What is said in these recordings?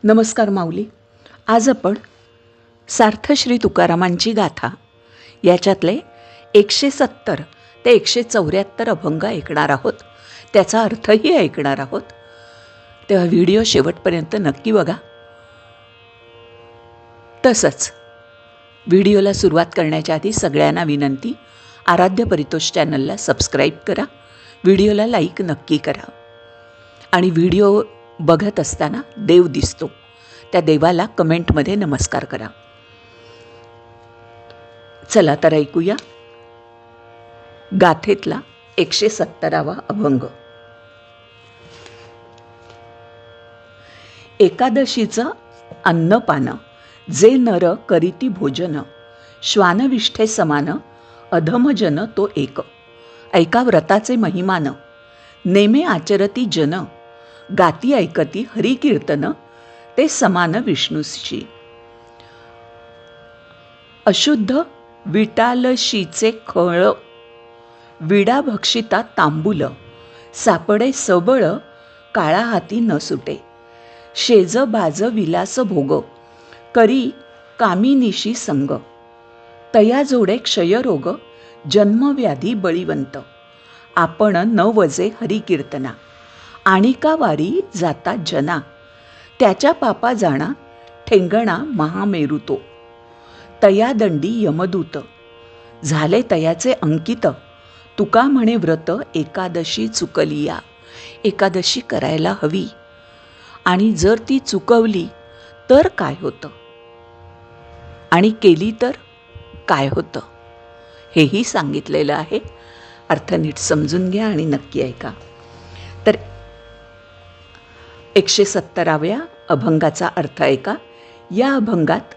नमस्कार माऊली. आज आपण सार्थ श्री तुकारामांची गाथा याच्यातले 170 ते 174 अभंग ऐकणार आहोत. त्याचा अर्थही ऐकणार आहोत. तेव्हा व्हिडिओ शेवटपर्यंत नक्की बघा. तसंच व्हिडिओला सुरुवात करण्याच्या आधी सगळ्यांना विनंती, आराध्य परितोष चॅनलला सबस्क्राईब करा, व्हिडिओला लाईक नक्की करा आणि व्हिडिओ बघत असताना देव दिसतो त्या देवाला कमेंटमध्ये नमस्कार करा. चला तर ऐकूया गाथेतला 170वा अभंग. एकादशीचं अन्नपान जे नर करीती भोजन, श्वानविष्ठे समान अधमजन तो एक. ऐका व्रताचे महिमान, नेमे आचरती जन, गाती ऐकती हरिकीर्तन ते समान विष्णूशी. अशुद्ध विटालशीचे खळ, विडा भक्षिता तांबूल, सापडे सबळ काळा हाती न सुटे. शेज बाज विलास भोग, करी कामिनीशी संग, तया जोडे क्षयरोग, जन्मव्याधी बळीवंत. आपण न वजे हरिकीर्तना, आणिका वारी जाता जना, त्याच्या पापा जाणा ठेंगणा महामेरुतो. तया दंडी यमदूत, झाले तयाचे अंकित. तुका म्हणे व्रत एकादशी चुकलिया. एकादशी करायला हवी आणि जर ती चुकवली तर काय होतं आणि केली तर काय होतं हेही सांगितलेलं आहे. अर्थ नीट समजून घ्या आणि नक्की ऐका. तर 170व्या अभंगाचा अर्थ ऐका. या अभंगात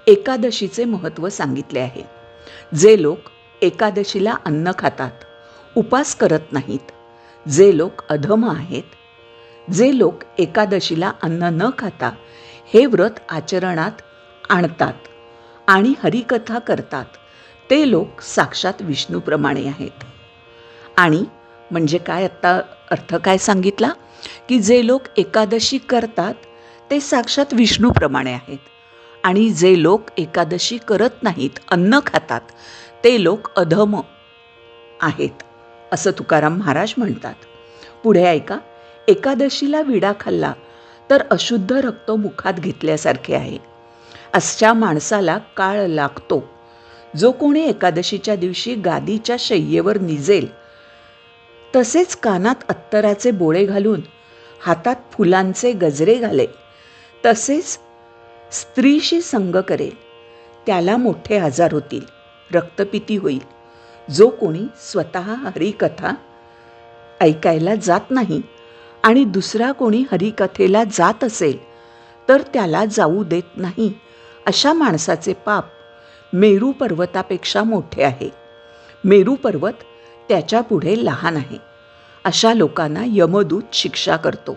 एकादशीचे महत्त्व सांगितले आहे. जे लोक एकादशीला अन्न खातात, उपास करत नाहीत, जे लोक अधम आहेत, जे लोक एकादशीला अन्न न खाता हे व्रत आचरणात आणतात आणि हरिकथा करतात, ते लोक साक्षात विष्णूप्रमाणे आहेत. आणि म्हणजे काय, आत्ता अर्थ काय सांगितला की जे लोक एकादशी करतात ते साक्षात विष्णूप्रमाणे आहेत आणि जे लोक एकादशी करत नाहीत, अन्न खातात, ते लोक अधम आहेत असं तुकाराम महाराज म्हणतात. पुढे ऐका. एकादशीला विडा खाल्ला तर अशुद्ध रक्त मुखात घेतल्यासारखे आहे. अशा माणसाला काळ लागतो. जो कोणी एकादशीच्या दिवशी गादीच्या शय्येवर निजेल, तसेच कानात अत्तराचे बोळे घालून हातात फुलांचे गजरे घाले, तसेच स्त्रीशी संग करेल, त्याला मोठे आजार होतील, रक्तपिती होईल. जो कोणी स्वतः हरिकथा ऐकायला जात नाही आणि दुसरा कोणी हरिकथेला जात असेल तर त्याला जाऊ देत नाही, अशा माणसाचे पाप मेरू पर्वतापेक्षा मोठे आहे. मेरू पर्वत त्याच्या पुढे लहान आहे. अशा लोकांना यमदूत शिक्षा करतो,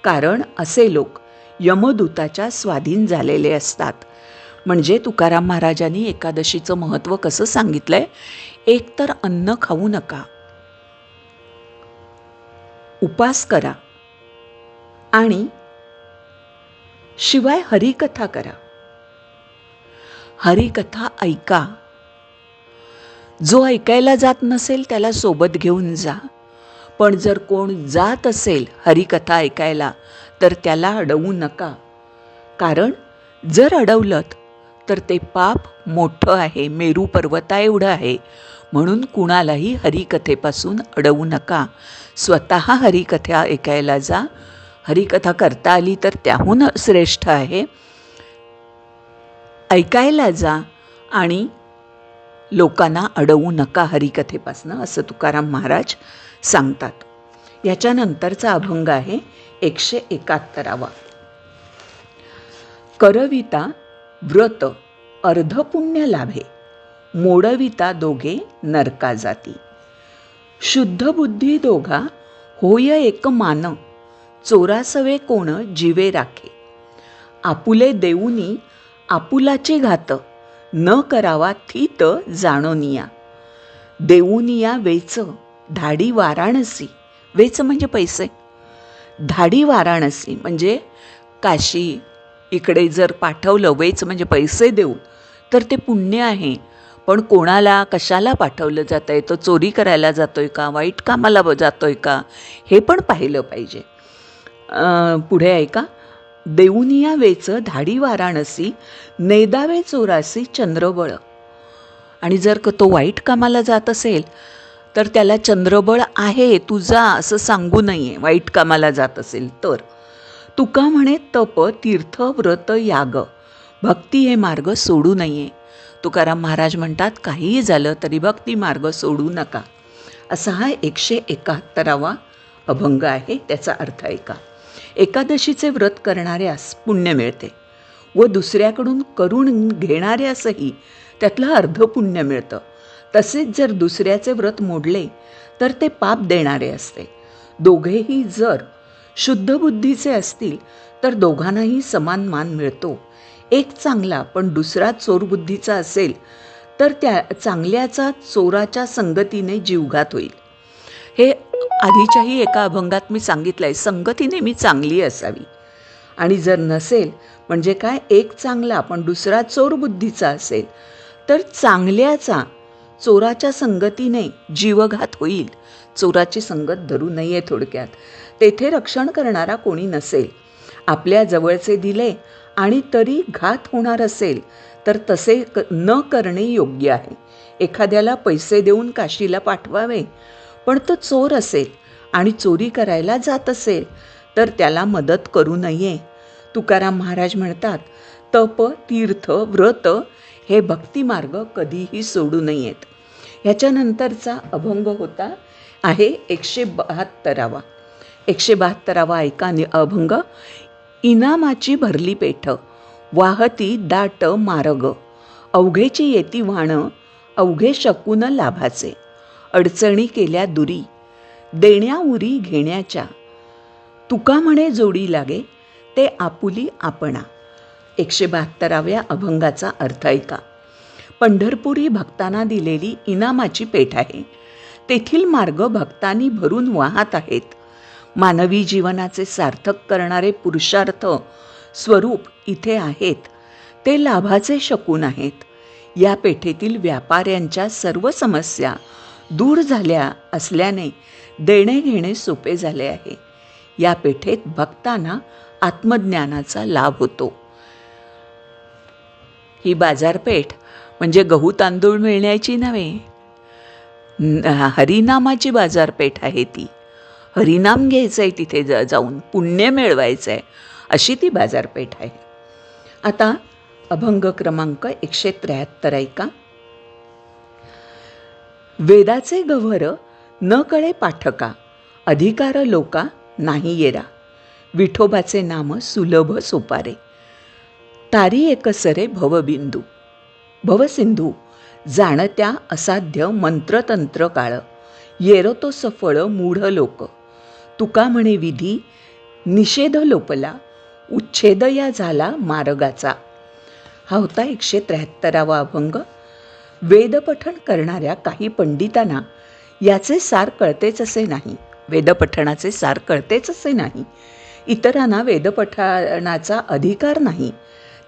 कारण असे लोक यमदूताच्या स्वाधीन झालेले असतात. म्हणजे तुकाराम महाराजांनी एकादशीचं महत्त्व कसं सांगितलंय. एक तर अन्न खाऊ नका, उपास करा आणि शिवाय हरिकथा करा. हरिकथा ऐका. जो ऐकायला जात नसेल त्याला सोबत घेऊन जा, पण जर कोण जात असेल हरिकथा ऐकायला तर त्याला अडवू नका, कारण जर अडवलं तर ते पाप मोठं आहे, मेरू पर्वता एवढं आहे. म्हणून कुणालाही हरिकथेपासून अडवू नका. स्वतः हरिकथा ऐकायला जा. हरिकथा करता आली तर त्याहून श्रेष्ठ आहे. ऐकायला जा आणि लोकांना अडवू नका हरिकथेपासनं, असं तुकाराम महाराज सांगतात. याच्यानंतरचा अभंग आहे 171वा. करविता व्रत अर्धपुण्य लाभे, मोडविता दोघे नरका जाती. शुद्ध बुद्धी दोघा होय एक मान, चोरासवे कोण जीवे राखे. आपुले देऊनी आपुलाचे घात, न करावा थीत जाणोनिया. देऊनिया वेच धाडी वाराणसी, वेच म्हणजे पैसे, धाडी वाराणसी म्हणजे काशी इकडे जर पाठवलं, वेच म्हणजे पैसे देऊन, तर ते पुण्य आहे. पण कोणाला कशाला पाठवलं जातं आहे, तो चोरी करायला जातो आहे का, वाईट कामाला जातो आहे का, हे पण पाहिलं पाहिजे. पुढे ऐका. देऊनिया वेच धाडी वाराणसी, नेदावे चोरासी चंद्रबळ. आणि जर तो वाईट कामाला जात असेल तर त्याला चंद्रबळ आहे, तू जा असं सांगू नये. वाईट कामाला जात असेल तर. तुका म्हणे तप तीर्थ व्रत याग, भक्ती हे मार्ग सोडू नये. तुकाराम महाराज म्हणतात, काहीही झालं तरी भक्ती मार्ग सोडू नका. असा हा 171वा अभंग आहे. त्याचा अर्थ ऐका. एकादशीचे व्रत करणाऱ्यास पुण्य मिळते व दुसऱ्याकडून करून घेणाऱ्यासही त्यातलं अर्ध पुण्य मिळतं. तसेच जर दुसऱ्याचे व्रत मोडले तर ते पाप देणारे असते. दोघेही जर शुद्ध बुद्धीचे असतील तर दोघांनाही समान मान मिळतो. एक चांगला पण दुसरा चोरबुद्धीचा असेल तर त्या चांगल्याचा चोराच्या संगतीने जीवघात होईल. हे आधीच्याही एका अभंगात मी सांगितलं आहे. संगती नेहमी चांगली असावी. आणि जर नसेल म्हणजे काय, एक चांगला पण दुसरा चोरबुद्धीचा असेल तर चांगल्याचा चोराच्या संगतीने जीवघात होईल. चोराची संगत धरू नये. थोडक्यात तेथे रक्षण करणारा कोणी नसेल. आपल्या जवळचे दिले आणि तरी घात होणार असेल तर तसे न करणे योग्य आहे. एखाद्याला पैसे देऊन काशीला पाठवावे, पण तो चोर असेल आणि चोरी करायला जात असेल तर त्याला मदत करू नये. तुकाराम महाराज म्हणतात, तप तीर्थ व्रत हे भक्तिमार्ग कधीही सोडू नयेत. ह्याच्यानंतरचा अभंग होता आहे 172वा. 172वा ऐका अभंग. इनामाची भरली पेठ, वाहती दाट मार्ग, अवघेची येती वाण, अवघे शकून लाभाचे, अडचणी केल्या दुरी, देण्या उरी घेण्याच्या, तुका म्हणे जोडी लागे, ते आपुली आपणा. 172व्या अभंगाचा अर्थ ऐका. पंढरपुरी भक्तांना दिलेली इनामाची पेठ आहे. तेथील मार्ग भक्तांनी भरून वाहत आहेत. मानवी जीवनाचे सार्थक करणारे पुरुषार्थ स्वरूप इथे आहेत. ते लाभाचे शकून आहेत. या पेठेतील व्यापाऱ्यांच्या सर्व समस्या दूर झाल्या असल्याने देणे घेणे सोपे झाले आहे. या पेठेत भक्तांना आत्मज्ञानाचा लाभ होतो. ही बाजारपेठ म्हणजे गहू तांदूळ मिळण्याची नव्हे, हरिनामाची बाजारपेठ आहे ती. हरिनाम घ्यायचं आहे तिथे जाऊन, पुण्य मिळवायचं आहे, अशी ती बाजारपेठ आहे. आता अभंग क्रमांक 173 ऐका. वेदाचे गव्हर न कळे पाठका, अधिकार लोका नाही येरा, विठोबाचे नाम सुलभ सोपारे, तारी एकसरे भवबिंदू, भवसिंधू जाणत्या असाध्य मंत्रतंत्र काळ, येरो तो सफळ मूढ लोक, तुका म्हणे विधी निषेध लोपला, उच्छेद या झाला मार्गाचा. हा होता 173वा अभंग. वेदपठण करणाऱ्या काही पंडितांना याचे सार कळतेच असे नाही. वेदपठणाचे सार कळतेच असे नाही. इतरांना वेदपठणाचा अधिकार नाही.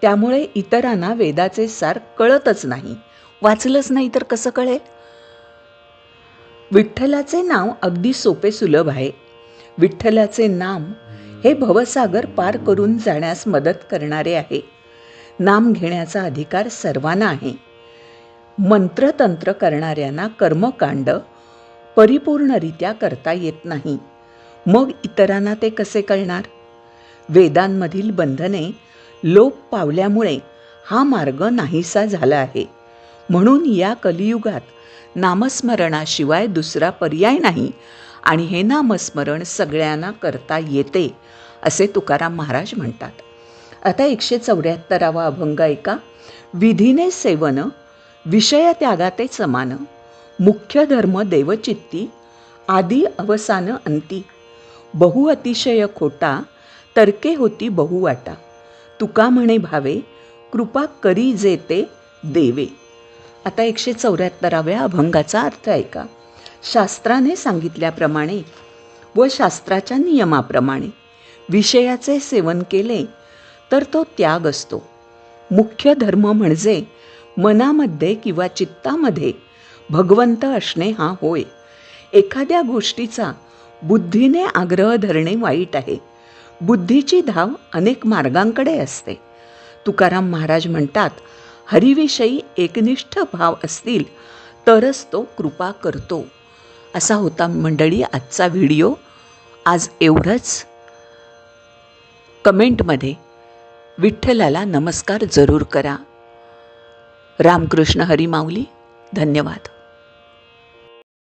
त्यामुळे इतरांना वेदाचे सार कळतच नाही. वाचलंच नाही तर कसं कळेल? विठ्ठलाचे नाव अगदी सोपे सुलभ आहे. विठ्ठलाचे नाम हे भवसागर पार करून जाण्यास मदत करणारे आहे. नाम घेण्याचा अधिकार सर्वांना आहे. मंत्रतंत्र करणाऱ्यांना कर्मकांड परिपूर्णरित्या करता येत नाही. मग इतरांना ते कसे कळणार? वेदांमधील बंधने लोप पावल्यामुळे हा मार्ग नाहीसा झाला आहे. म्हणून या कलियुगात नामस्मरणाशिवाय दुसरा पर्याय नाही आणि हे नामस्मरण सगळ्यांना करता येते असे तुकाराम महाराज म्हणतात. आता 174वा अभंग ऐका. विधीने सेवन विषय त्यागाते समान, मुख्य धर्म देवचित्ती आदी अवसान अंती, बहु अतिशय खोटा तर्के होती बहुवाटा, तुका म्हणे भावे कृपा करी जेते देवे. आता 174व्या अभंगाचा अर्थ ऐका. शास्त्राने सांगितल्याप्रमाणे व शास्त्राच्या नियमाप्रमाणे विषयाचे सेवन केले तर तो त्याग असतो. मुख्य धर्म म्हणजे मनामध्ये किंवा चित्तामध्ये भगवंत असणे हा होय. एखाद्या गोष्टीचा बुद्धीने आग्रह धरणे वाईट आहे. बुद्धीची धाव अनेक मार्गांकडे असते. तुकाराम महाराज म्हणतात, हरीविषयी एकनिष्ठ भाव असतील तरच तो कृपा करतो. असा होता मंडळी आजचा व्हिडिओ. आज एवढंच. कमेंटमध्ये विठ्ठलाला नमस्कार जरूर करा. रामकृष्ण हरी माऊली. धन्यवाद.